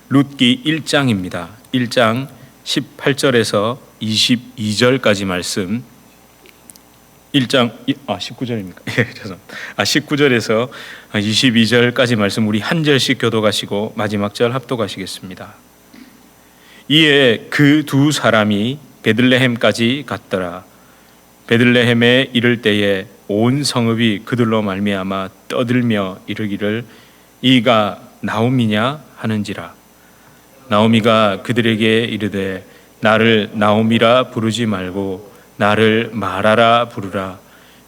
룻기 1장입니다. 1장 18절에서 22절까지 말씀. 19절입니까? 예, 죄송합니다. 19절에서 22절까지 말씀 우리 한 절씩 교독하시고 마지막 절 합독하시겠습니다. 이에 그 두 사람이 베들레헴까지 갔더라. 베들레헴에 이를 때에 온 성읍이 그들로 말미암아 떠들며 이르기를 이가 나오미냐 하는지라. 나오미가 그들에게 이르되 나를 나오미라 부르지 말고 나를 마라라 부르라.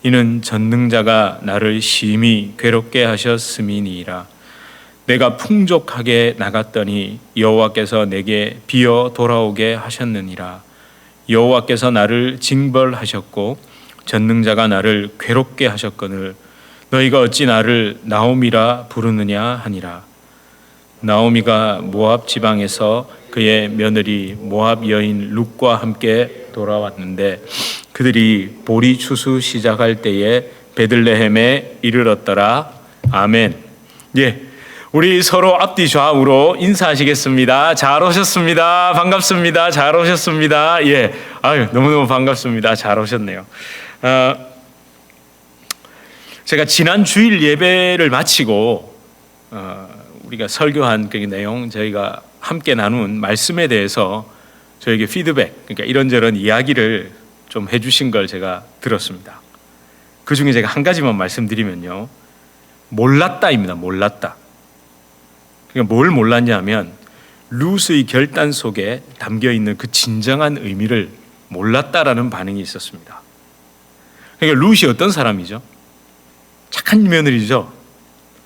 이는 전능자가 나를 심히 괴롭게 하셨음이니이다. 내가 풍족하게 나갔더니 여호와께서 내게 비어 돌아오게 하셨느니라. 여호와께서 나를 징벌하셨고 전능자가 나를 괴롭게 하셨거늘 너희가 어찌 나를 나오미라 부르느냐 하니라. 나오미가 모압 지방에서 그의 며느리 모압 여인 룻과 함께 돌아왔는데 그들이 보리 추수 시작할 때에 베들레헴에 이르렀더라. 아멘. 예, 우리 서로 앞뒤 좌우로 인사하시겠습니다. 잘 오셨습니다. 반갑습니다. 잘 오셨습니다. 예, 너무너무 반갑습니다. 잘 오셨네요. 제가 지난 주일 예배를 마치고 우리가 설교한 그 내용, 저희가 함께 나눈 말씀에 대해서 저에게 피드백, 그러니까 이런저런 이야기를 좀 해주신 걸 제가 들었습니다. 그 중에 제가 한 가지만 말씀드리면요, 몰랐다입니다. 몰랐다. 그러니까 뭘 몰랐냐면 룻의 결단 속에 담겨 있는 그 진정한 의미를 몰랐다라는 반응이 있었습니다. 그러니까 룻이 어떤 사람이죠? 착한 며느리죠.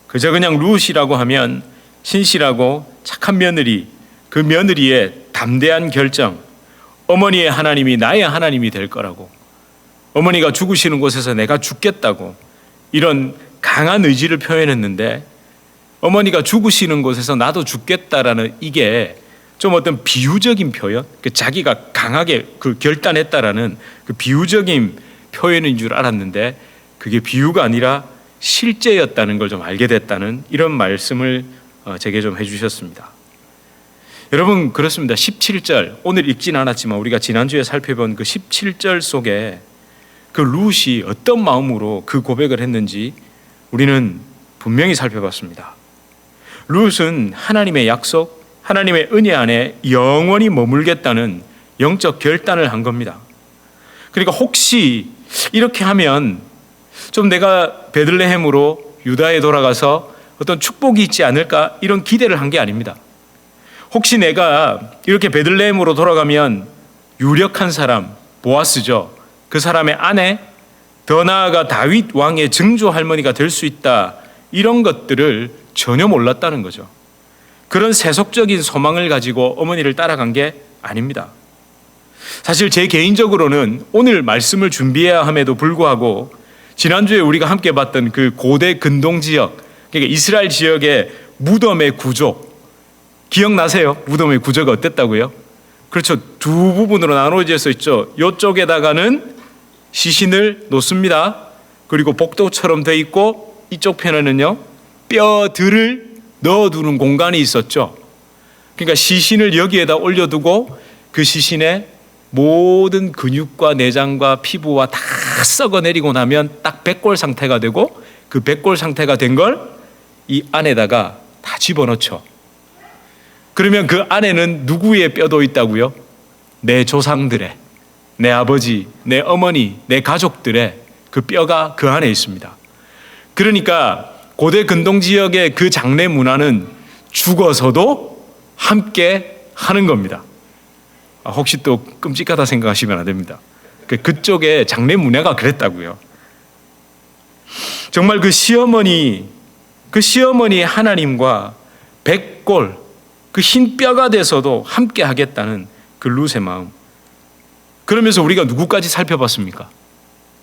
그저 그냥 룻이라고 하면 신실하고 착한 며느리, 그 며느리의 담대한 결정, 어머니의 하나님이 나의 하나님이 될 거라고, 어머니가 죽으시는 곳에서 내가 죽겠다고 이런 강한 의지를 표현했는데 어머니가 죽으시는 곳에서 나도 죽겠다라는 이게 좀 어떤 비유적인 표현, 자기가 강하게 그 결단했다라는 그 비유적인 표현인 줄 알았는데 그게 비유가 아니라 실제였다는 걸 좀 알게 됐다는 이런 말씀을 제게 좀 해주셨습니다. 여러분, 그렇습니다. 17절, 오늘 읽진 않았지만 우리가 지난주에 살펴본 그 17절 속에 그 룻이 어떤 마음으로 그 고백을 했는지 우리는 분명히 살펴봤습니다. 룻은 하나님의 약속, 하나님의 은혜 안에 영원히 머물겠다는 영적 결단을 한 겁니다. 그러니까 혹시 이렇게 하면 좀 내가 베들레헴으로 유다에 돌아가서 어떤 축복이 있지 않을까 이런 기대를 한 게 아닙니다. 혹시 내가 이렇게 베들레헴으로 돌아가면 유력한 사람 보아스죠. 그 사람의 아내, 더 나아가 다윗 왕의 증조 할머니가 될 수 있다. 이런 것들을 전혀 몰랐다는 거죠. 그런 세속적인 소망을 가지고 어머니를 따라간 게 아닙니다. 사실 제 개인적으로는 오늘 말씀을 준비해야 함에도 불구하고 지난주에 우리가 함께 봤던 그 고대 근동 지역, 그러니까 이스라엘 지역의 무덤의 구조 기억나세요? 무덤의 구조가 어땠다고요? 그렇죠. 두 부분으로 나눠져 있죠. 이쪽에다가는 시신을 놓습니다. 그리고 복도처럼 돼 있고 이쪽 편에는요 뼈들을 넣어두는 공간이 있었죠. 그러니까 시신을 여기에다 올려두고 그 시신에 모든 근육과 내장과 피부와 다 썩어내리고 나면 딱 백골 상태가 되고 그 백골 상태가 된 걸 이 안에다가 다 집어넣죠. 그러면 그 안에는 누구의 뼈도 있다고요? 내 조상들의, 내 아버지, 내 어머니, 내 가족들의 그 뼈가 그 안에 있습니다. 그러니까 고대 근동 지역의 그 장례 문화는 죽어서도 함께 하는 겁니다. 혹시 또 끔찍하다 생각하시면 안 됩니다. 그쪽에 장례 문화가 그랬다고요. 정말 그 시어머니 하나님과 백골, 그 흰 뼈가 돼서도 함께 하겠다는 그 룻의 마음. 그러면서 우리가 누구까지 살펴봤습니까?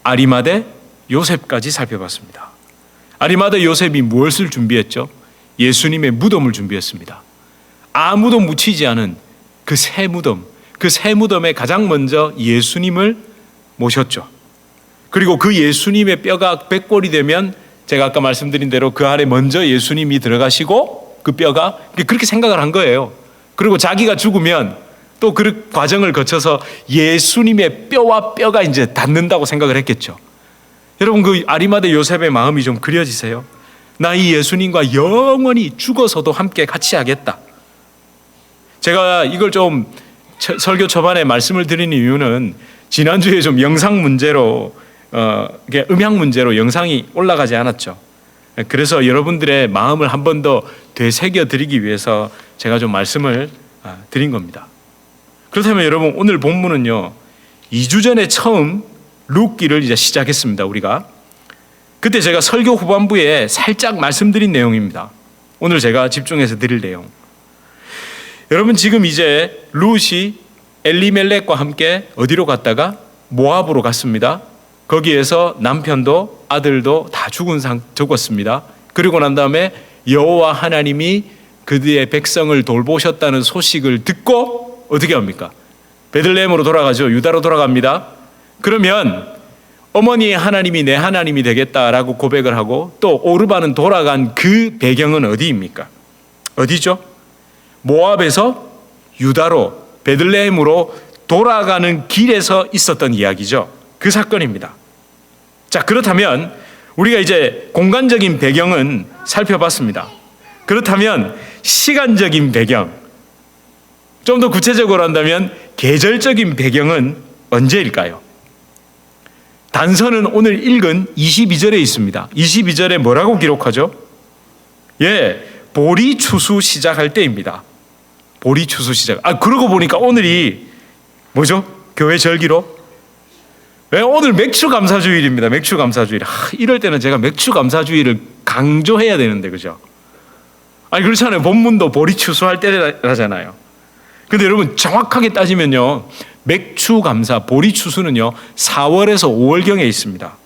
아리마대 요셉까지 살펴봤습니다. 아리마대 요셉이 무엇을 준비했죠? 예수님의 무덤을 준비했습니다. 아무도 묻히지 않은 그 새 무덤, 그 새 무덤에 가장 먼저 예수님을 모셨죠. 그리고 그 예수님의 뼈가 백골이 되면 제가 아까 말씀드린 대로 그 안에 먼저 예수님이 들어가시고 그 뼈가 그렇게 생각을 한 거예요. 그리고 자기가 죽으면 또 그 과정을 거쳐서 예수님의 뼈와 뼈가 이제 닿는다고 생각을 했겠죠. 여러분, 그 아리마대 요셉의 마음이 좀 그려지세요? 나 이 예수님과 영원히 죽어서도 함께 같이 하겠다. 제가 이걸 좀 설교 초반에 말씀을 드리는 이유는 지난주에 좀 영상 문제로 음향 문제로 영상이 올라가지 않았죠. 그래서 여러분들의 마음을 한 번 더 되새겨 드리기 위해서 제가 좀 말씀을 드린 겁니다. 그렇다면 여러분, 오늘 본문은요 2주 전에 처음 룻기를 이제 시작했습니다. 우리가 그때 제가 설교 후반부에 살짝 말씀드린 내용입니다. 오늘 제가 집중해서 드릴 내용. 여러분, 지금 이제 룻이 엘리멜렉과 함께 어디로 갔다가 모압으로 갔습니다. 거기에서 남편도 아들도 다 죽었습니다. 그리고 난 다음에 여호와 하나님이 그들의 백성을 돌보셨다는 소식을 듣고 어떻게 합니까? 베들레헴으로 돌아가죠. 유다로 돌아갑니다. 그러면 어머니의 하나님이 내 하나님이 되겠다라고 고백을 하고 또 오르바는 돌아간 그 배경은 어디입니까? 어디죠? 모압에서 유다로 베들레헴으로 돌아가는 길에서 있었던 이야기죠. 그 사건입니다. 자, 그렇다면 우리가 이제 공간적인 배경은 살펴봤습니다. 그렇다면 시간적인 배경, 좀 더 구체적으로 한다면 계절적인 배경은 언제일까요? 단서는 오늘 읽은 22절에 있습니다. 22절에 뭐라고 기록하죠? 보리 추수 시작할 때입니다. 보리 추수 시작. 그러고 보니까 오늘이 뭐죠? 교회 절기로? 오늘 맥주 감사주일입니다. 맥주 감사주일. 이럴 때는 제가 맥주 감사주일을 강조해야 되는데, 그죠? 그렇잖아요. 본문도 보리 추수할 때라잖아요. 근데 여러분, 정확하게 따지면요, 맥주 감사, 보리 추수는요 4월에서 5월경에 있습니다.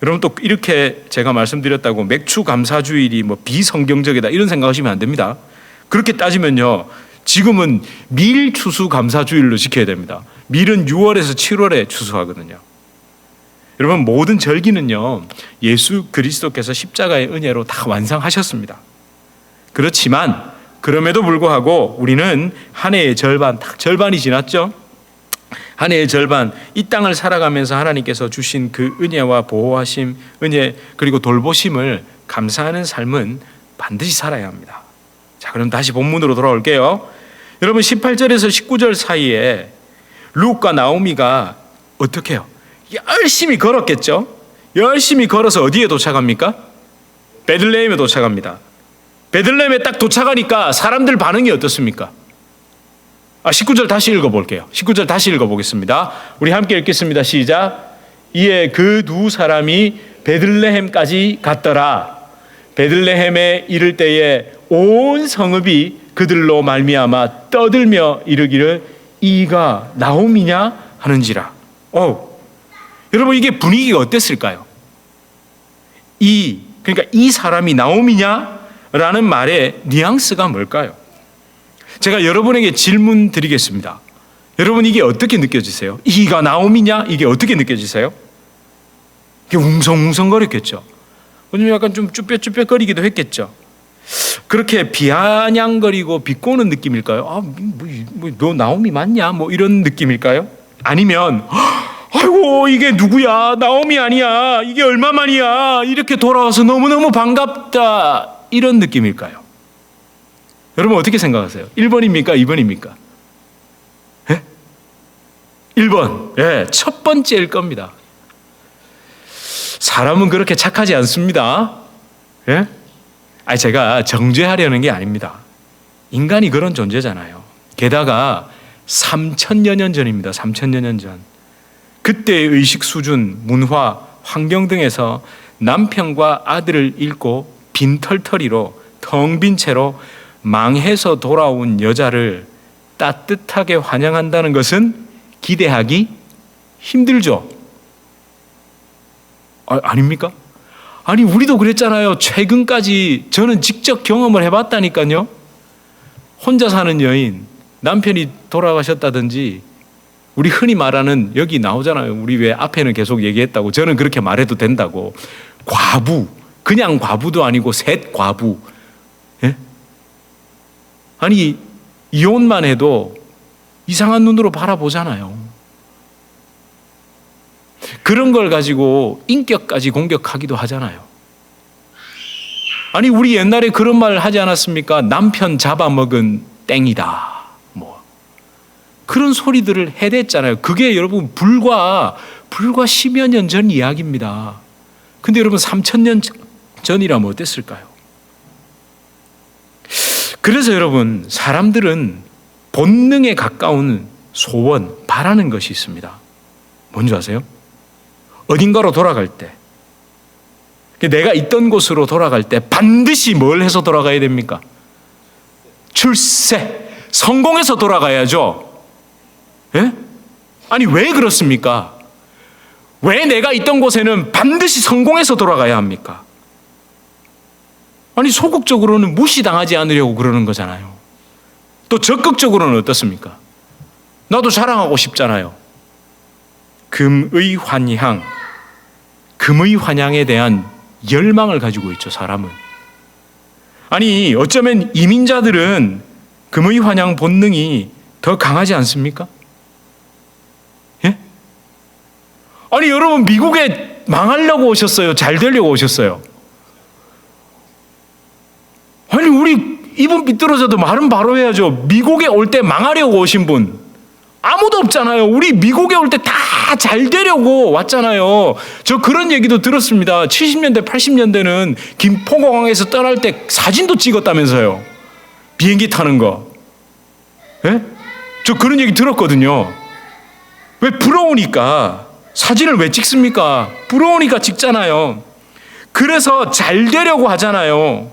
여러분, 또 이렇게 제가 말씀드렸다고 맥주 감사주일이 뭐 비성경적이다 이런 생각하시면 안 됩니다. 그렇게 따지면요 지금은 밀 추수 감사주일로 지켜야 됩니다. 밀은 6월에서 7월에 추수하거든요. 여러분, 모든 절기는요 예수 그리스도께서 십자가의 은혜로 다 완성하셨습니다. 그렇지만 그럼에도 불구하고 우리는 한 해의 절반이 지났죠. 한 해의 절반, 이 땅을 살아가면서 하나님께서 주신 그 은혜와 보호하심, 은혜 그리고 돌보심을 감사하는 삶은 반드시 살아야 합니다. 자, 그럼 다시 본문으로 돌아올게요. 여러분, 18절에서 19절 사이에 룻과 나오미가 어떻게 해요? 열심히 걸었겠죠. 열심히 걸어서 어디에 도착합니까? 베들레헴에 도착합니다. 베들레헴에 딱 도착하니까 사람들 반응이 어떻습니까? 19절 다시 읽어볼게요. 19절 다시 읽어보겠습니다. 우리 함께 읽겠습니다. 시작. 이에 그 두 사람이 베들레헴까지 갔더라. 베들레헴에 이를 때에 온 성읍이 그들로 말미암아 떠들며 이르기를 이가 나오미냐 하는지라. 여러분, 이게 분위기가 어땠을까요? 그러니까 이 사람이 나오미냐? 라는 말의 뉘앙스가 뭘까요? 제가 여러분에게 질문 드리겠습니다. 여러분, 이게 어떻게 느껴지세요? 이가 나오미냐? 이게 어떻게 느껴지세요? 이게 웅성웅성거렸겠죠. 왜냐면 약간 좀 쭈뼛쭈뼛거리기도 했겠죠. 그렇게 비아냥거리고 비꼬는 느낌일까요? 너 나오미 맞냐? 뭐 이런 느낌일까요? 아니면 아이고 이게 누구야? 나오미 아니야? 이게 얼마만이야? 이렇게 돌아와서 너무너무 반갑다, 이런 느낌일까요? 여러분, 어떻게 생각하세요? 1번입니까? 2번입니까? 1번. 첫 번째일 겁니다. 사람은 그렇게 착하지 않습니다. 제가 정죄하려는 게 아닙니다. 인간이 그런 존재잖아요. 게다가 3,000여 년 전입니다. 3,000여 년 전. 그때의 의식 수준, 문화, 환경 등에서 남편과 아들을 잃고 빈털터리로 텅 빈 채로 망해서 돌아온 여자를 따뜻하게 환영한다는 것은 기대하기 힘들죠. 아닙니까? 우리도 그랬잖아요. 최근까지 저는 직접 경험을 해봤다니까요. 혼자 사는 여인, 남편이 돌아가셨다든지, 우리 흔히 말하는, 여기 나오잖아요. 우리 왜 앞에는 계속 얘기했다고, 저는 그렇게 말해도 된다고. 과부, 그냥 과부도 아니고 셋 과부. 아니, 이혼만 해도 이상한 눈으로 바라보잖아요. 그런 걸 가지고 인격까지 공격하기도 하잖아요. 아니, 우리 옛날에 그런 말 하지 않았습니까? 남편 잡아먹은 땡이다. 뭐 그런 소리들을 해댔잖아요. 그게 여러분 불과 10여 년 전 이야기입니다. 근데 여러분 3,000년 전이라면 어땠을까요? 그래서 여러분, 사람들은 본능에 가까운 소원, 바라는 것이 있습니다. 뭔지 아세요? 어딘가로 돌아갈 때, 내가 있던 곳으로 돌아갈 때 반드시 뭘 해서 돌아가야 됩니까? 출세, 성공해서 돌아가야죠. 예? 아니, 왜 그렇습니까? 왜 내가 있던 곳에는 반드시 성공해서 돌아가야 합니까? 아니, 소극적으로는 무시당하지 않으려고 그러는 거잖아요. 또 적극적으로는 어떻습니까? 나도 자랑하고 싶잖아요. 금의 환향에 대한 열망을 가지고 있죠, 사람은. 아니, 어쩌면 이민자들은 금의 환향 본능이 더 강하지 않습니까? 예? 아니, 여러분, 미국에 망하려고 오셨어요? 잘 되려고 오셨어요? 아니, 우리 입은 삐뚤어져도 말은 바로 해야죠. 미국에 올 때 망하려고 오신 분 아무도 없잖아요. 우리 미국에 올 때 다 잘 되려고 왔잖아요. 저 그런 얘기도 들었습니다. 70년대, 80년대는 김포공항에서 떠날 때 사진도 찍었다면서요. 비행기 타는 거. 예? 저 그런 얘기 들었거든요. 왜? 부러우니까. 사진을 왜 찍습니까? 부러우니까 찍잖아요. 그래서 잘 되려고 하잖아요.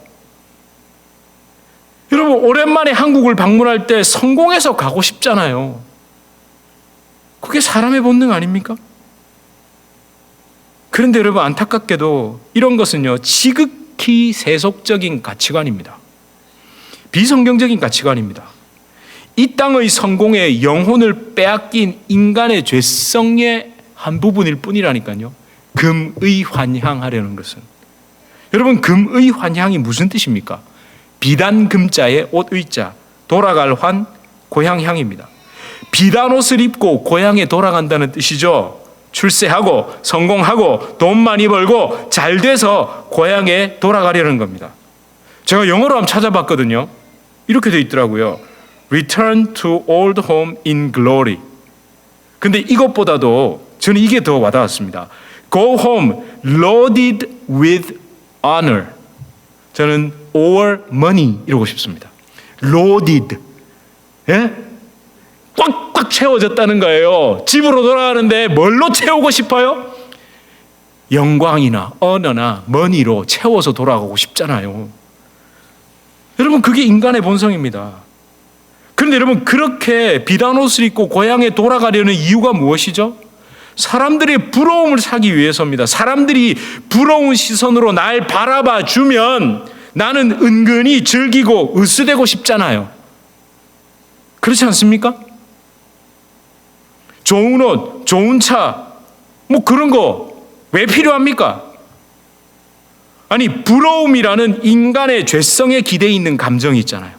여러분, 오랜만에 한국을 방문할 때 성공해서 가고 싶잖아요. 그게 사람의 본능 아닙니까? 그런데 여러분, 안타깝게도 이런 것은요, 지극히 세속적인 가치관입니다. 비성경적인 가치관입니다. 이 땅의 성공에 영혼을 빼앗긴 인간의 죄성의 한 부분일 뿐이라니까요. 금의 환향하려는 것은. 여러분, 금의 환향이 무슨 뜻입니까? 비단 금자에 옷 의자, 돌아갈 환, 고향 향입니다. 비단 옷을 입고 고향에 돌아간다는 뜻이죠. 출세하고 성공하고 돈 많이 벌고 잘 돼서 고향에 돌아가려는 겁니다. 제가 영어로 한번 찾아봤거든요. 이렇게 돼 있더라고요. Return to old home in glory. 근데 이것보다도 저는 이게 더 와닿았습니다. Go home loaded with honor. 저는 or money 이러고 싶습니다. loaded. 예? 꽉꽉 채워졌다는 거예요. 집으로 돌아가는데 뭘로 채우고 싶어요? 영광이나 언어나 머니로 채워서 돌아가고 싶잖아요. 여러분, 그게 인간의 본성입니다. 그런데 여러분, 그렇게 비단 옷을 입고 고향에 돌아가려는 이유가 무엇이죠? 사람들의 부러움을 사기 위해서입니다. 사람들이 부러운 시선으로 날 바라봐 주면 나는 은근히 즐기고 으스대고 싶잖아요. 그렇지 않습니까? 좋은 옷, 좋은 차, 뭐 그런 거 왜 필요합니까? 아니, 부러움이라는 인간의 죄성에 기대어 있는 감정이 있잖아요.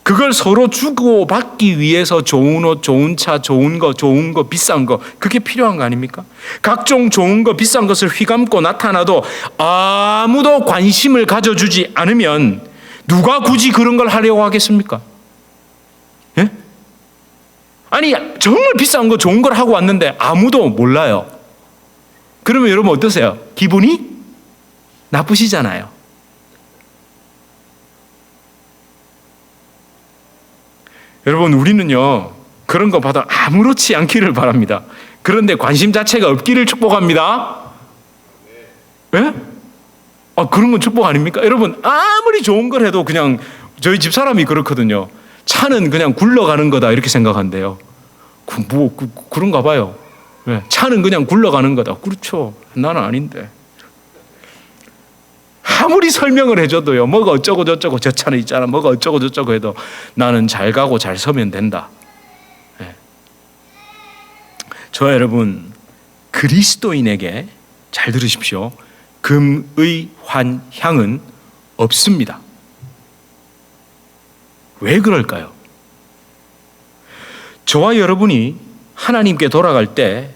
그걸 서로 주고받기 위해서 좋은 옷, 좋은 차, 좋은 거, 비싼 거, 그게 필요한 거 아닙니까? 각종 좋은 거, 비싼 것을 휘감고 나타나도 아무도 관심을 가져주지 않으면 누가 굳이 그런 걸 하려고 하겠습니까? 예? 아니, 정말 비싼 거, 좋은 걸 하고 왔는데 아무도 몰라요. 그러면 여러분 어떠세요? 기분이 나쁘시잖아요. 여러분, 우리는요, 그런 거 받아 아무렇지 않기를 바랍니다. 그런데 관심 자체가 없기를 축복합니다. 예? 그런 건 축복 아닙니까? 여러분, 아무리 좋은 걸 해도 그냥 저희 집사람이 그렇거든요. 차는 그냥 굴러가는 거다 이렇게 생각한대요. 그런가 봐요. 예, 차는 그냥 굴러가는 거다. 그렇죠. 나는 아닌데. 아무리 설명을 해줘도요, 뭐가 어쩌고 저쩌고 저 차는 있잖아, 뭐가 어쩌고 저쩌고 해도 나는 잘 가고 잘 서면 된다. 예. 저 여러분, 그리스도인에게 잘 들으십시오. 금의 환향은 없습니다. 왜 그럴까요? 저와 여러분이 하나님께 돌아갈 때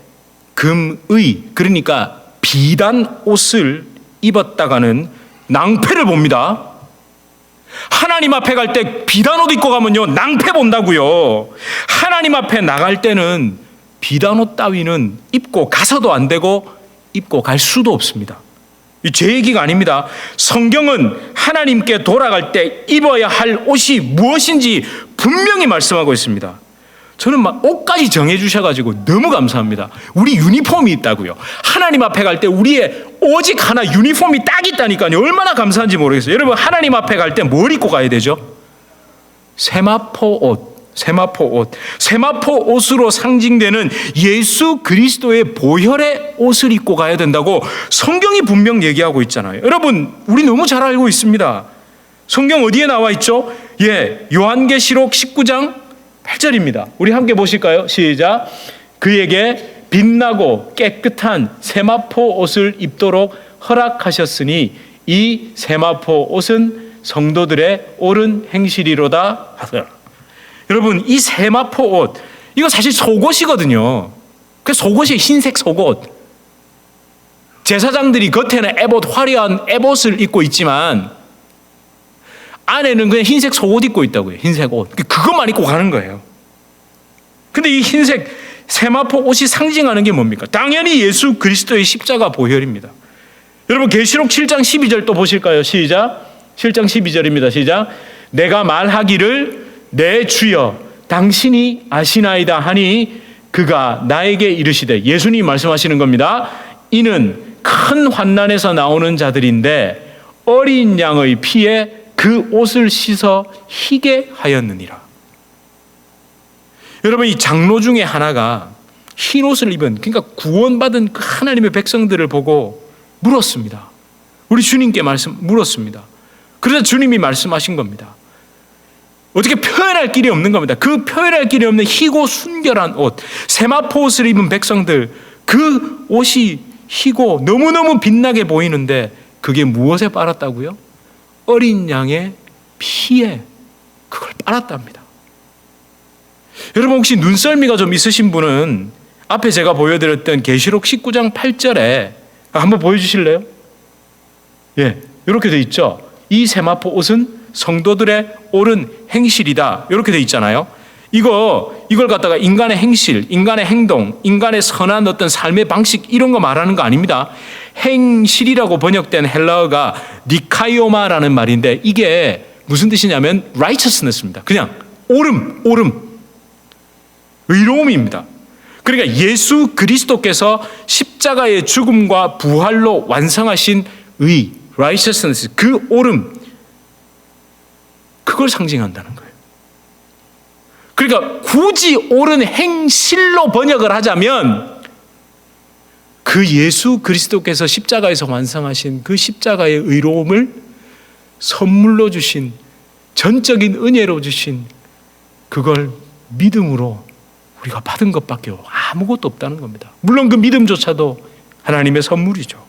금의, 그러니까 비단 옷을 입었다가는 낭패를 봅니다. 하나님 앞에 갈 때 비단 옷 입고 가면요, 낭패 본다고요. 하나님 앞에 나갈 때는 비단 옷 따위는 입고 가서도 안 되고 입고 갈 수도 없습니다. 제 얘기가 아닙니다. 성경은 하나님께 돌아갈 때 입어야 할 옷이 무엇인지 분명히 말씀하고 있습니다. 저는 막 옷까지 정해주셔가지고 너무 감사합니다. 우리 유니폼이 있다고요. 하나님 앞에 갈 때 우리의 오직 하나 유니폼이 딱 있다니까요. 얼마나 감사한지 모르겠어요. 여러분, 하나님 앞에 갈 때 뭘 입고 가야 되죠? 세마포 옷. 세마포 옷으로 상징되는 예수 그리스도의 보혈의 옷을 입고 가야 된다고 성경이 분명 얘기하고 있잖아요. 여러분, 우리 너무 잘 알고 있습니다. 성경 어디에 나와 있죠? 요한계시록 19장 8절입니다. 우리 함께 보실까요? 시작. 그에게 빛나고 깨끗한 세마포 옷을 입도록 허락하셨으니 이 세마포 옷은 성도들의 옳은 행실이로다 하더라. 여러분, 이 세마포 옷, 이거 사실 속옷이거든요. 그 속옷이 흰색 속옷. 제사장들이 겉에는 화려한 에봇을 입고 있지만 안에는 그냥 흰색 속옷 입고 있다고요. 흰색 옷. 그것만 입고 가는 거예요. 근데 이 흰색 세마포 옷이 상징하는 게 뭡니까? 당연히 예수 그리스도의 십자가 보혈입니다. 여러분, 계시록 7장 12절 또 보실까요? 시작. 7장 12절입니다. 시작. 내가 말하기를 내 주여 당신이 아시나이다 하니 그가 나에게 이르시되, 예수님이 말씀하시는 겁니다. 이는 큰 환난에서 나오는 자들인데 어린 양의 피에 그 옷을 씻어 희게 하였느니라. 여러분, 이 장로 중에 하나가 흰 옷을 입은, 그러니까 구원받은 그 하나님의 백성들을 보고 물었습니다. 우리 주님께 물었습니다. 그래서 주님이 말씀하신 겁니다. 어떻게 표현할 길이 없는 겁니다. 그 표현할 길이 없는 희고 순결한 옷, 세마포 옷을 입은 백성들, 그 옷이 희고 너무너무 빛나게 보이는데 그게 무엇에 빨았다고요? 어린 양의 피에 그걸 빨았답니다. 여러분, 혹시 눈썰미가 좀 있으신 분은 앞에 제가 보여드렸던 계시록 19장 8절에 한번 보여주실래요? 이렇게 돼 있죠. 이 세마포 옷은 성도들의 옳은 행실이다, 이렇게 돼 있잖아요. 이걸 갖다가 인간의 행실, 인간의 행동, 인간의 선한 어떤 삶의 방식, 이런 거 말하는 거 아닙니다. 행실이라고 번역된 헬라어가 니카이오마라는 말인데 이게 무슨 뜻이냐면 righteousness입니다. 그냥 옳음, 의로움입니다. 그러니까 예수 그리스도께서 십자가의 죽음과 부활로 완성하신 의, righteousness, 그 옳음, 그걸 상징한다는 거예요. 그러니까 굳이 옳은 행실로 번역을 하자면 그 예수 그리스도께서 십자가에서 완성하신 그 십자가의 의로움을 선물로 주신, 전적인 은혜로 주신 그걸 믿음으로 우리가 받은 것밖에 아무것도 없다는 겁니다. 물론 그 믿음조차도 하나님의 선물이죠.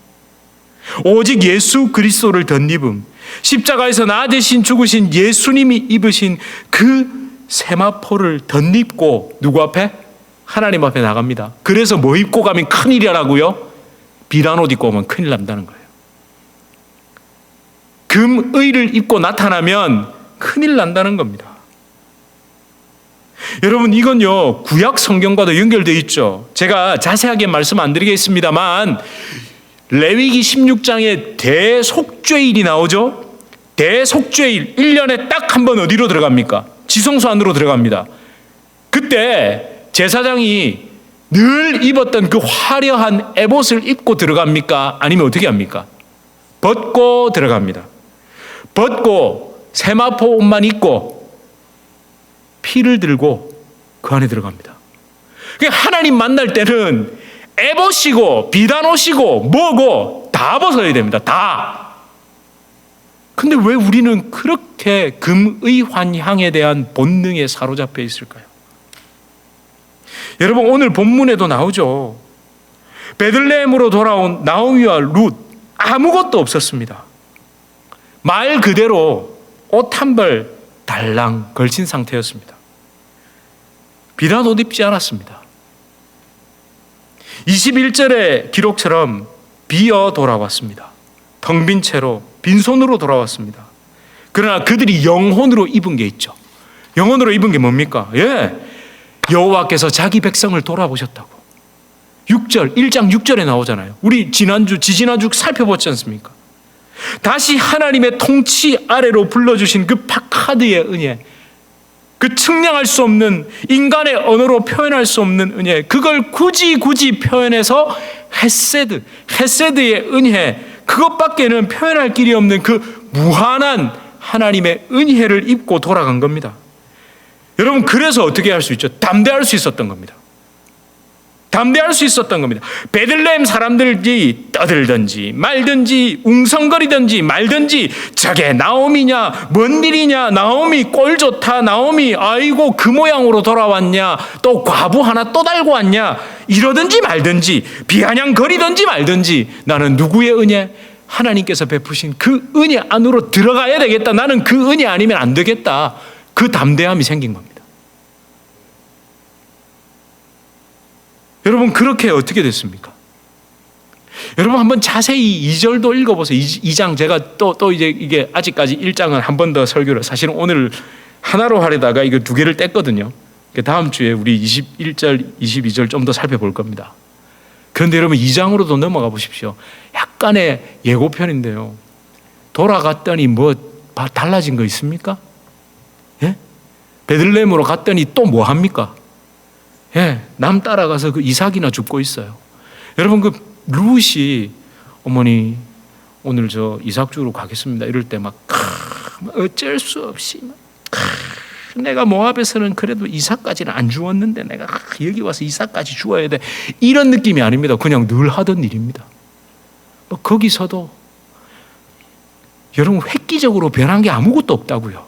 오직 예수 그리스도를 덧입음, 십자가에서 나 대신 죽으신 예수님이 입으신 그 세마포를 덧입고 누구 앞에? 하나님 앞에 나갑니다. 그래서 뭐 입고 가면 큰일이라고요? 비단 옷 입고 오면 큰일 난다는 거예요. 금의를 입고 나타나면 큰일 난다는 겁니다. 여러분, 이건요 구약 성경과도 연결되어 있죠. 제가 자세하게 말씀 안 드리겠습니다만 레위기 16장에 대속죄일이 나오죠. 대속죄일, 1년에 딱 한 번 어디로 들어갑니까? 지성소 안으로 들어갑니다. 그때 제사장이 늘 입었던 그 화려한 에봇을 입고 들어갑니까? 아니면 어떻게 합니까? 벗고 들어갑니다. 벗고 세마포 옷만 입고 피를 들고 그 안에 들어갑니다. 하나님 만날 때는 에봇이고 비단옷이고 뭐고 다 벗어야 됩니다. 다. 근데 왜 우리는 그렇게 금의 환향에 대한 본능에 사로잡혀 있을까요? 여러분, 오늘 본문에도 나오죠. 베들레헴으로 돌아온 나오미와 룻, 아무것도 없었습니다. 말 그대로 옷 한 벌 달랑 걸친 상태였습니다. 비단 옷 입지 않았습니다. 21절의 기록처럼 비어 돌아왔습니다. 텅 빈 채로 빈손으로 돌아왔습니다. 그러나 그들이 영혼으로 입은 게 있죠. 영혼으로 입은 게 뭡니까? 여호와께서 자기 백성을 돌아보셨다고. 1장 6절에 나오잖아요. 우리 지지난주 살펴보지 않습니까? 다시 하나님의 통치 아래로 불러주신 그 파카드의 은혜, 그 측량할 수 없는, 인간의 언어로 표현할 수 없는 은혜, 그걸 굳이 표현해서 헤세드의 은혜, 그것밖에는 표현할 길이 없는 그 무한한 하나님의 은혜를 입고 돌아간 겁니다. 여러분, 그래서 어떻게 할 수 있죠? 담대할 수 있었던 겁니다. 담대할 수 있었던 겁니다. 베들레헴 사람들이 떠들든지 말든지 웅성거리든지 말든지 저게 나오미냐, 뭔 일이냐, 나오미 꼴 좋다, 나오미 아이고 그 모양으로 돌아왔냐, 또 과부 하나 또 달고 왔냐, 이러든지 말든지 비아냥거리든지 말든지 나는 누구의 은혜? 하나님께서 베푸신 그 은혜 안으로 들어가야 되겠다. 나는 그 은혜 아니면 안 되겠다. 그 담대함이 생긴 겁니다. 여러분, 그렇게 어떻게 됐습니까? 여러분, 한번 자세히 2절도 읽어보세요. 2장 제가 또 이제 이게 아직까지 1장은 한 번 더 설교를, 사실은 오늘 하나로 하려다가 이거 2개를 뗐거든요. 다음 주에 우리 21절, 22절 좀 더 살펴볼 겁니다. 그런데 여러분, 2장으로도 넘어가 보십시오. 약간의 예고편인데요. 돌아갔더니 뭐 달라진 거 있습니까? 베들레헴으로 갔더니 또 뭐 합니까? 남 따라가서 그 이삭이나 줍고 있어요. 여러분, 그 룻이 어머니 오늘 저 이삭 주러 가겠습니다 이럴 때 막 어쩔 수 없이 내가 모압에서는 그래도 이삭까지는 안 주었는데 내가 여기 와서 이삭까지 주어야 돼, 이런 느낌이 아닙니다. 그냥 늘 하던 일입니다. 거기서도 여러분, 획기적으로 변한 게 아무것도 없다고요.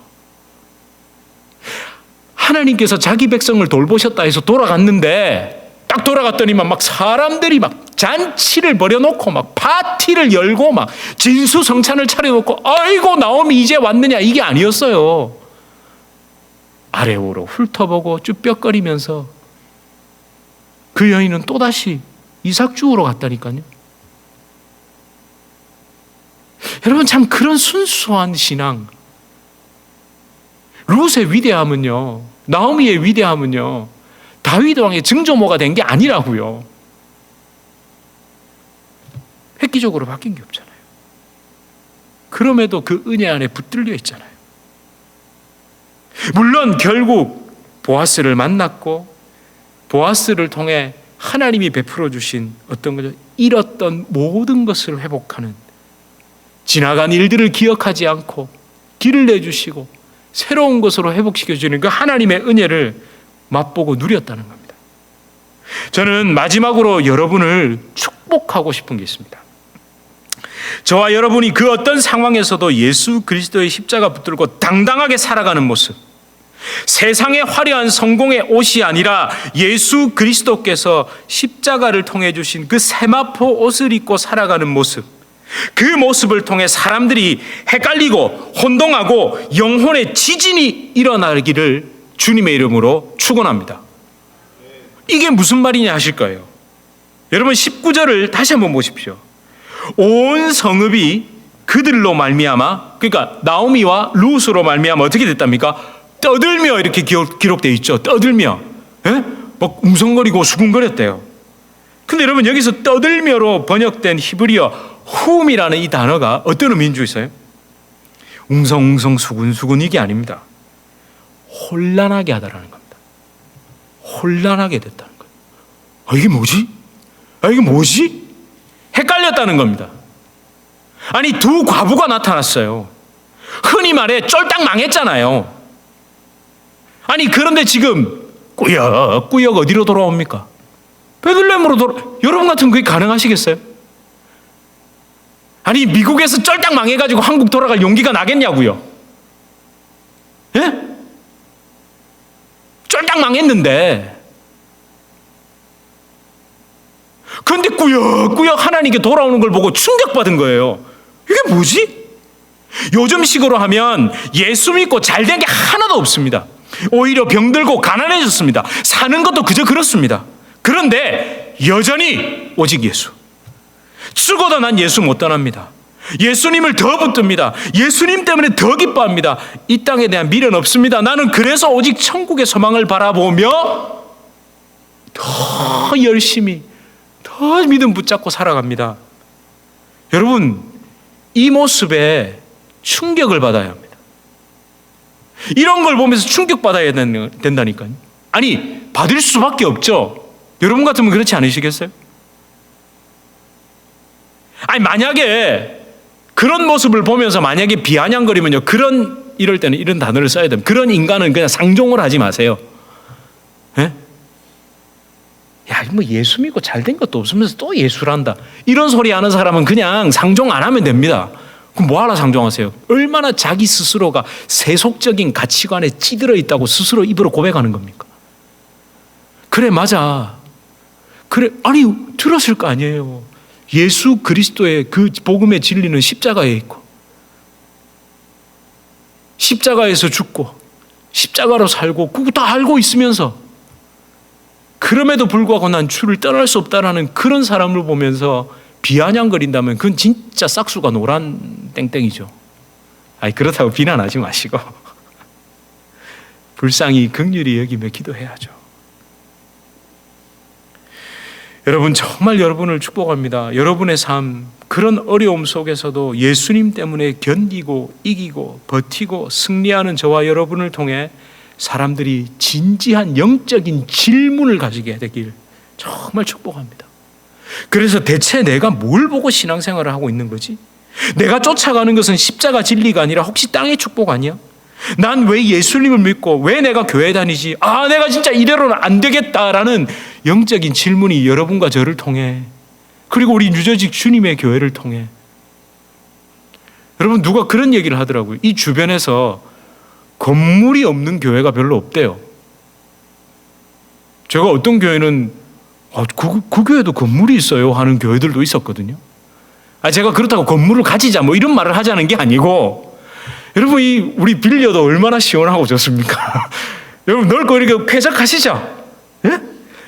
하나님께서 자기 백성을 돌보셨다 해서 돌아갔는데, 딱 돌아갔더니만 막 사람들이 막 잔치를 벌여놓고 막 파티를 열고 막 진수성찬을 차려놓고 아이고 나오미 이제 왔느냐, 이게 아니었어요. 아래오로 훑어보고 쭈뼛거리면서 그 여인은 또다시 이삭 주우러 갔다니까요. 여러분, 참 그런 순수한 신앙, 룻의 위대함은요, 나오미의 위대함은요, 다윗 왕의 증조모가 된 게 아니라고요. 획기적으로 바뀐 게 없잖아요. 그럼에도 그 은혜 안에 붙들려 있잖아요. 물론 결국 보아스를 만났고 보아스를 통해 하나님이 베풀어 주신 어떤 거죠? 잃었던 모든 것을 회복하는, 지나간 일들을 기억하지 않고 길을 내주시고 새로운 것으로 회복시켜주는 그 하나님의 은혜를 맛보고 누렸다는 겁니다. 저는 마지막으로 여러분을 축복하고 싶은 게 있습니다. 저와 여러분이 그 어떤 상황에서도 예수 그리스도의 십자가 붙들고 당당하게 살아가는 모습, 세상의 화려한 성공의 옷이 아니라 예수 그리스도께서 십자가를 통해 주신 그 세마포 옷을 입고 살아가는 모습, 그 모습을 통해 사람들이 헷갈리고 혼동하고 영혼의 지진이 일어나기를 주님의 이름으로 축원합니다. 이게 무슨 말이냐 하실 거예요. 여러분, 19절을 다시 한번 보십시오. 온 성읍이 그들로 말미암아, 그러니까 나오미와 룻으로 말미암아 어떻게 됐답니까? 떠들며, 이렇게 기록되어 있죠. 떠들며, 막 웅성거리고 수군거렸대요. 근데 여러분, 여기서 떠들며로 번역된 히브리어 훔이라는 이 단어가 어떤 의미인 줄 있어요? 웅성웅성 수군수군, 이게 아닙니다. 혼란하게 하다라는 겁니다. 혼란하게 됐다는 거예요. 이게 뭐지? 이게 뭐지? 헷갈렸다는 겁니다. 아니, 두 과부가 나타났어요. 흔히 말해 쫄딱 망했잖아요. 아니, 그런데 지금 꾸역꾸역 어디로 돌아옵니까? 베들레헴으로 여러분 같으면 그게 가능하시겠어요? 아니, 미국에서 쫄딱 망해가지고 한국 돌아갈 용기가 나겠냐고요? 쫄딱 망했는데, 그런데 꾸역꾸역 하나님께 돌아오는 걸 보고 충격받은 거예요. 이게 뭐지? 요즘식으로 하면 예수 믿고 잘된 게 하나도 없습니다. 오히려 병들고 가난해졌습니다. 사는 것도 그저 그렇습니다. 그런데 여전히 오직 예수. 죽어도 난 예수 못 떠납니다. 예수님을 더 붙듭니다. 예수님 때문에 더 기뻐합니다. 이 땅에 대한 미련 없습니다. 나는 그래서 오직 천국의 소망을 바라보며 더 열심히 더 믿음 붙잡고 살아갑니다. 여러분, 이 모습에 충격을 받아야 합니다. 이런 걸 보면서 충격받아야 된다니까요. 아니, 받을 수밖에 없죠. 여러분 같으면 그렇지 않으시겠어요? 아니, 만약에 그런 모습을 보면서 만약에 비아냥거리면요, 이럴 때는 이런 단어를 써야 됩니다. 그런 인간은 그냥 상종을 하지 마세요. 예? 야, 뭐 예수 믿고 잘된 것도 없으면서 또 예수란다. 이런 소리 하는 사람은 그냥 상종 안 하면 됩니다. 그럼 뭐하러 상종하세요? 얼마나 자기 스스로가 세속적인 가치관에 찌들어 있다고 스스로 입으로 고백하는 겁니까? 그래, 맞아. 그래, 아니, 들었을 거 아니에요. 예수 그리스도의 그 복음의 진리는 십자가에 있고, 십자가에서 죽고 십자가로 살고 그거 다 알고 있으면서, 그럼에도 불구하고 난 주를 떠날 수 없다라는 그런 사람을 보면서 비아냥거린다면 그건 진짜 싹수가 노란 땡땡이죠. 아니, 그렇다고 비난하지 마시고 불쌍히 긍휼히 여기며 기도해야죠. 여러분, 정말 여러분을 축복합니다. 여러분의 삶, 그런 어려움 속에서도 예수님 때문에 견디고 이기고 버티고 승리하는 저와 여러분을 통해 사람들이 진지한 영적인 질문을 가지게 되길 정말 축복합니다. 그래서 대체 내가 뭘 보고 신앙생활을 하고 있는 거지? 내가 쫓아가는 것은 십자가 진리가 아니라 혹시 땅의 축복 아니야? 난 왜 예수님을 믿고 왜 내가 교회 다니지? 아, 내가 진짜 이대로는 안 되겠다라는 영적인 질문이 여러분과 저를 통해, 그리고 우리 유저직 주님의 교회를 통해, 여러분, 누가 그런 얘기를 하더라고요. 이 주변에서 건물이 없는 교회가 별로 없대요. 제가 어떤 교회는 그 교회도 건물이 있어요 하는 교회들도 있었거든요. 제가 그렇다고 건물을 가지자 뭐 이런 말을 하자는 게 아니고, 여러분, 우리 빌려도 얼마나 시원하고 좋습니까? 여러분, 넓고 이렇게 쾌적하시죠? 예?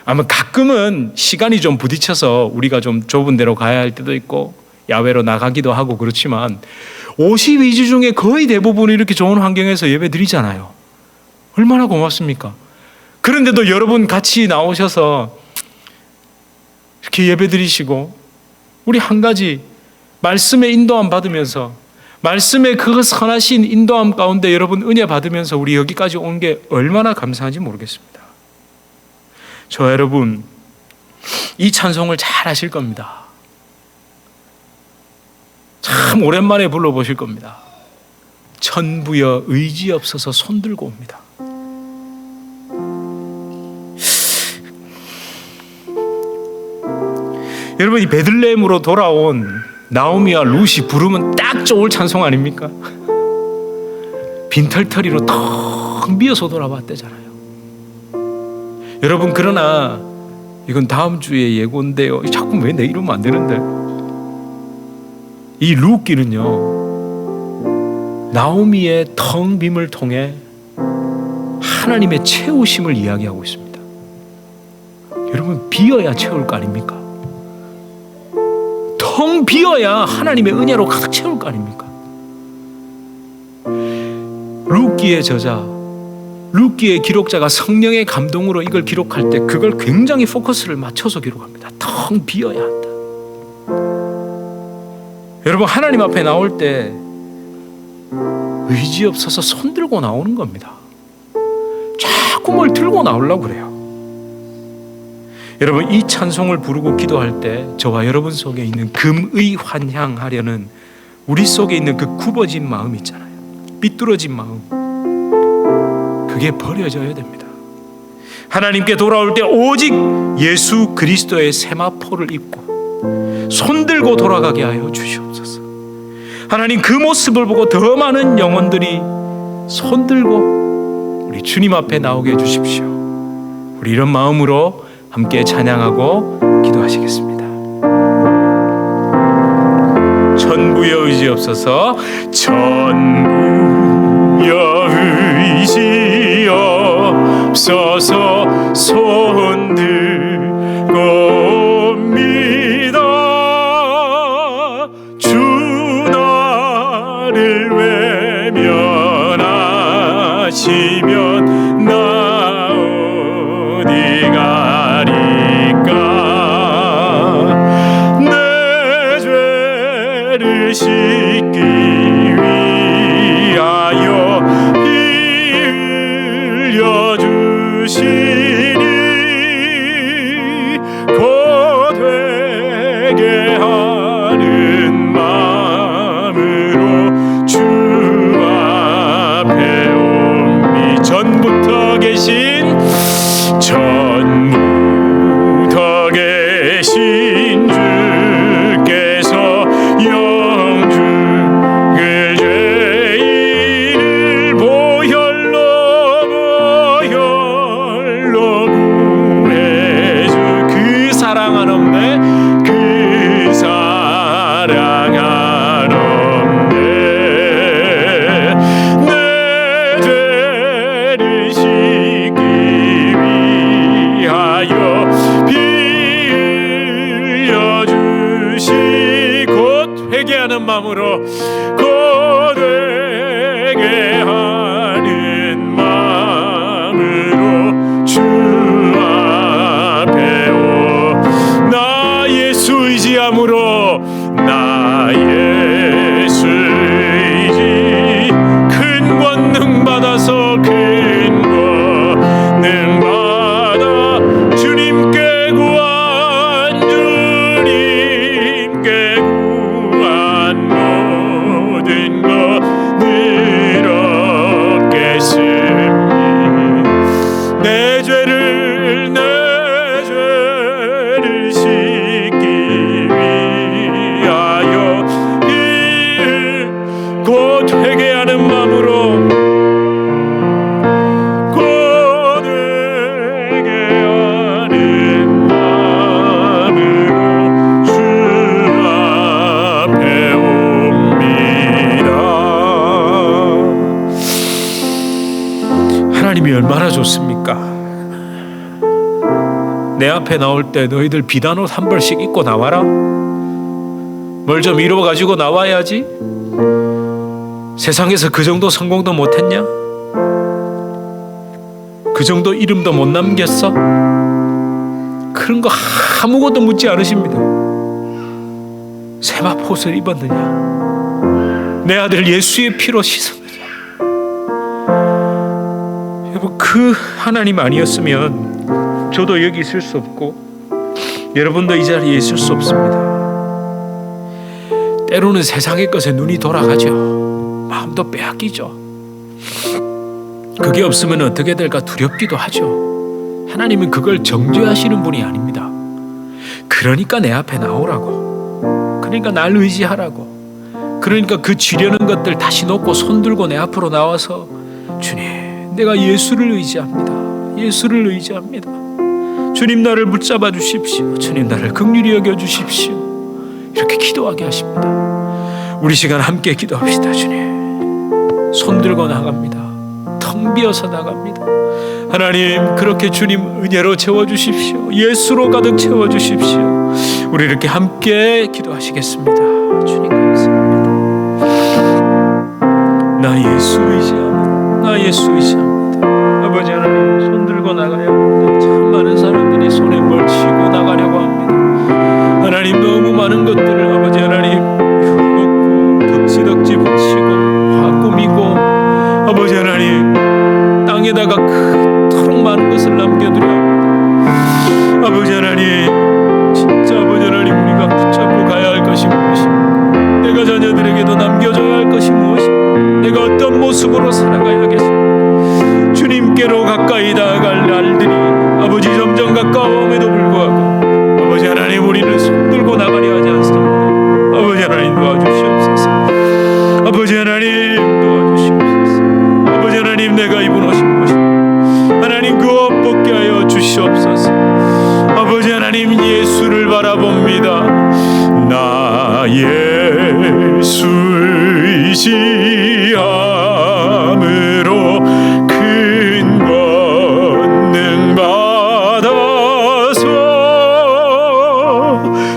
아마 가끔은 시간이 좀 부딪혀서 우리가 좀 좁은 데로 가야 할 때도 있고 야외로 나가기도 하고 그렇지만 52주 중에 거의 대부분 이렇게 좋은 환경에서 예배 드리잖아요. 얼마나 고맙습니까? 그런데도 여러분 같이 나오셔서 이렇게 예배 드리시고, 우리 한 가지 말씀의 인도함 받으면서, 말씀의 그 선하신 인도함 가운데 여러분 은혜 받으면서 우리 여기까지 온 게 얼마나 감사한지 모르겠습니다. 저 여러분, 이 찬송을 잘 하실 겁니다. 참 오랜만에 불러보실 겁니다. 천부여 의지 없어서 손들고 옵니다. 여러분, 이 베들레헴으로 돌아온 나오미와 룻이 부르면 딱 좋을 찬송 아닙니까? 빈털터리로 턱 미어서 돌아왔대잖아요. 여러분, 그러나 이건 다음 주에 예고인데요. 자꾸 왜 내 이러면 안 되는데. 이 룻기는요, 나오미의 텅 빔을 통해 하나님의 채우심을 이야기하고 있습니다. 여러분, 비어야 채울 거 아닙니까? 텅 비어야 하나님의 은혜로 가득 채울 거 아닙니까? 룻기의 저자, 룻기의 기록자가 성령의 감동으로 이걸 기록할 때 그걸 굉장히 포커스를 맞춰서 기록합니다. 텅 비어야 한다. 여러분, 하나님 앞에 나올 때 의지 없어서 손 들고 나오는 겁니다. 자꾸 뭘 들고 나오려고 그래요. 여러분, 이 찬송을 부르고 기도할 때 저와 여러분 속에 있는 금의 환향하려는 우리 속에 있는 그 굽어진 마음 있잖아요. 삐뚤어진 마음, 그게 버려져야 됩니다. 하나님께 돌아올 때 오직 예수 그리스도의 세마포를 입고 손들고 돌아가게 하여 주시옵소서. 하나님, 그 모습을 보고 더 많은 영혼들이 손들고 우리 주님 앞에 나오게 해주십시오. 우리 이런 마음으로 함께 찬양하고 기도하시겠습니다. 전부여 의지없소서. 전부여 의지없소서. 손 들고 옵니다. 주 나를 외면하시면 나 어디 가리까. 내 죄를 씻기 위하여 피 흘려 주시니 곧 회개 하는 마음으로 주 앞에 옵니. 전부터 계신 주께서 영죽을 죄인을 보혈로 구해주. 그 사랑 한없네. 그 사랑 한없네. 내 죄를 씻기 위하여 피 흘려주시. 곧 회개하는 마음으로 곧 회개하는 마음으로 주 앞에 오. 나 예수 의지함으로 나 예수 의지. 큰 권능 받아서 큰 권능 받아 주님께 구한 모든 것을 얻겠습니다. 내 죄를 씻기 위하여 곧 회개하는 마음으로 주 앞에 옵니다. 하나님이 얼마나 좋습니까? 내 앞에 나올 때 너희들 비단옷 한 벌씩 입고 나와라. 뭘 좀 이루어가지고 나와야지. 세상에서 그 정도 성공도 못했냐? 그 정도 이름도 못 남겼어? 그런 거 아무것도 묻지 않으십니다. 세마포옷을 입었느냐? 내 아들 예수의 피로 씻었느냐? 여러분, 그 하나님 아니었으면 저도 여기 있을 수 없고 여러분도 이 자리에 있을 수 없습니다. 때로는 세상의 것에 눈이 돌아가죠. 마음도 빼앗기죠. 그게 없으면 어떻게 될까 두렵기도 하죠. 하나님은 그걸 정죄하시는 분이 아닙니다. 그러니까 내 앞에 나오라고. 그러니까 날 의지하라고. 그러니까 그 쥐려는 것들 다시 놓고 손들고 내 앞으로 나와서 주님, 내가 예수를 의지합니다. 예수를 의지합니다. 주님, 나를 붙잡아 주십시오. 주님, 나를 긍휼히 여겨 주십시오. 이렇게 기도하게 하십니다. 우리 시간 함께 기도합시다. 주님, 손들고 나갑니다. 텅 비어서 나갑니다. 하나님, 그렇게 주님 은혜로 채워주십시오. 예수로 가득 채워주십시오. 우리 이렇게 함께 기도하시겠습니다. 주님 감사합니다. 나 예수 의지합니다. 나 예수 의지합니다. 아버지 하나님, 손들고 나가야 합니다. 참 많은 사람들이 손에 뭘 쥐고 나가려고 합니다. 하나님, 너무 많은 것들을 아버지 하나님 흙놓고 덕지덕지 붙이고 화 꾸미고 아버지 하나님 땅에다가 그토록 많은 것을 남겨두려 합니다. 아버지 하나님, 진짜 아버지 하나님, 우리가 붙잡고 가야 할 것이 무엇입니까? 내가 자녀들에게도 남겨줘야 할 것이 무엇입니까? 내가 어떤 모습으로 살아가야겠습니까? 주님께로 가까이 다가갈 날들이 아버지 점점 가까움에도 불구하고 아버지 하나님, 우리는 손들고 나가려 하지 않습니다. 아버지 하나님, 도와주시옵소서. 아버지 하나님, 도와주시옵소서. 아버지 하나님, 내가 입은 옷이 무엇입니까? 하나님, 그 옷 벗게 하여 주시옵소서. 아버지 하나님, 예수를 바라봅니다. 나 예수 예수 의지함으로 큰 권능 받아서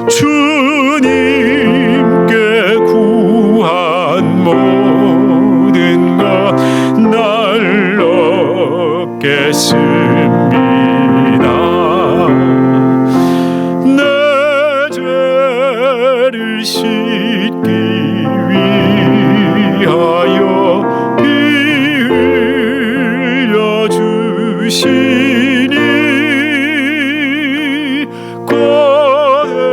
주님께 구한 모든 것 날 얻겠습니다. 내 죄를 씻기 위하여 피 흘려 주시니 고되게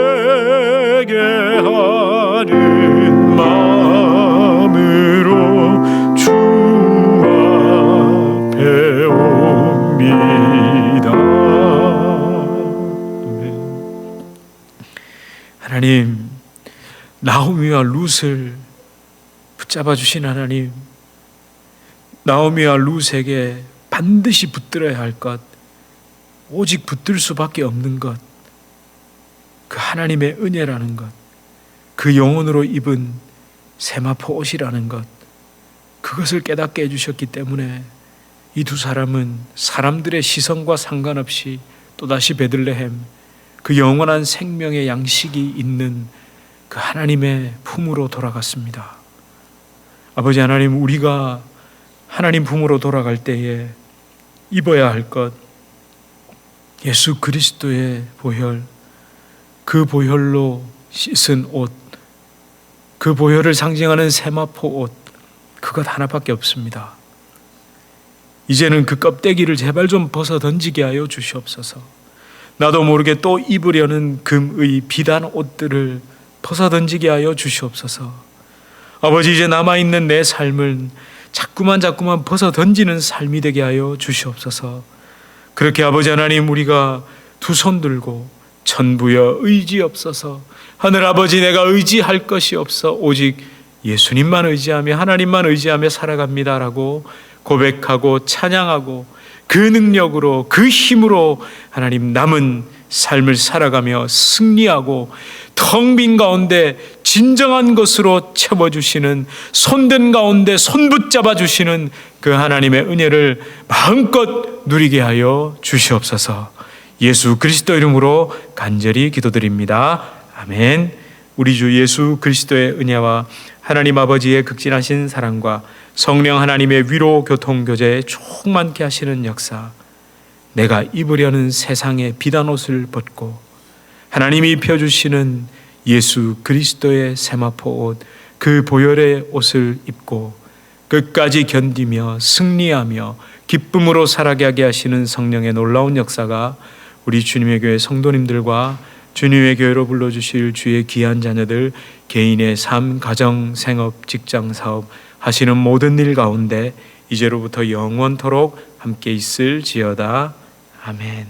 하는 마음으로 주 앞에 옵니다. 하나님, 나오미와 룻을 붙잡아 주신 하나님, 나오미와 룻에게 반드시 붙들어야 할 것, 오직 붙들 수밖에 없는 것, 그 하나님의 은혜라는 것, 그 영혼으로 입은 세마포 옷이라는 것, 그것을 깨닫게 해주셨기 때문에 이 두 사람은 사람들의 시선과 상관없이 또다시 베들레헴, 그 영원한 생명의 양식이 있는 그 하나님의 품으로 돌아갔습니다. 아버지 하나님, 우리가 하나님 품으로 돌아갈 때에 입어야 할 것, 예수 그리스도의 보혈, 그 보혈로 씻은 옷, 그 보혈을 상징하는 세마포 옷, 그것 하나밖에 없습니다. 이제는 그 껍데기를 제발 좀 벗어 던지게 하여 주시옵소서. 나도 모르게 또 입으려는 금의 비단 옷들을 벗어 던지게 하여 주시옵소서. 아버지, 이제 남아있는 내 삶을 자꾸만 벗어 던지는 삶이 되게 하여 주시옵소서. 그렇게 아버지 하나님, 우리가 두 손 들고 천부여 의지없어서, 하늘 아버지, 내가 의지할 것이 없어 오직 예수님만 의지하며 하나님만 의지하며 살아갑니다라고 고백하고 찬양하고 그 능력으로, 그 힘으로 하나님 남은 삶을 살아가며 승리하고 텅 빈 가운데 진정한 것으로 채워주시는, 손든 가운데 손붙잡아 주시는 그 하나님의 은혜를 마음껏 누리게 하여 주시옵소서. 예수 그리스도 이름으로 간절히 기도드립니다. 아멘. 우리 주 예수 그리스도의 은혜와 하나님 아버지의 극진하신 사랑과 성령 하나님의 위로 교통 교제에 충만케 하시는 역사, 내가 입으려는 세상의 비단 옷을 벗고 하나님이 입혀주시는 예수 그리스도의 세마포 옷, 그 보혈의 옷을 입고 끝까지 견디며 승리하며 기쁨으로 살아가게 하게 하시는 성령의 놀라운 역사가 우리 주님의 교회 성도님들과 주님의 교회로 불러주실 주의 귀한 자녀들 개인의 삶, 가정, 생업, 직장, 사업 하시는 모든 일 가운데 이제로부터 영원토록 함께 있을지어다. 아멘.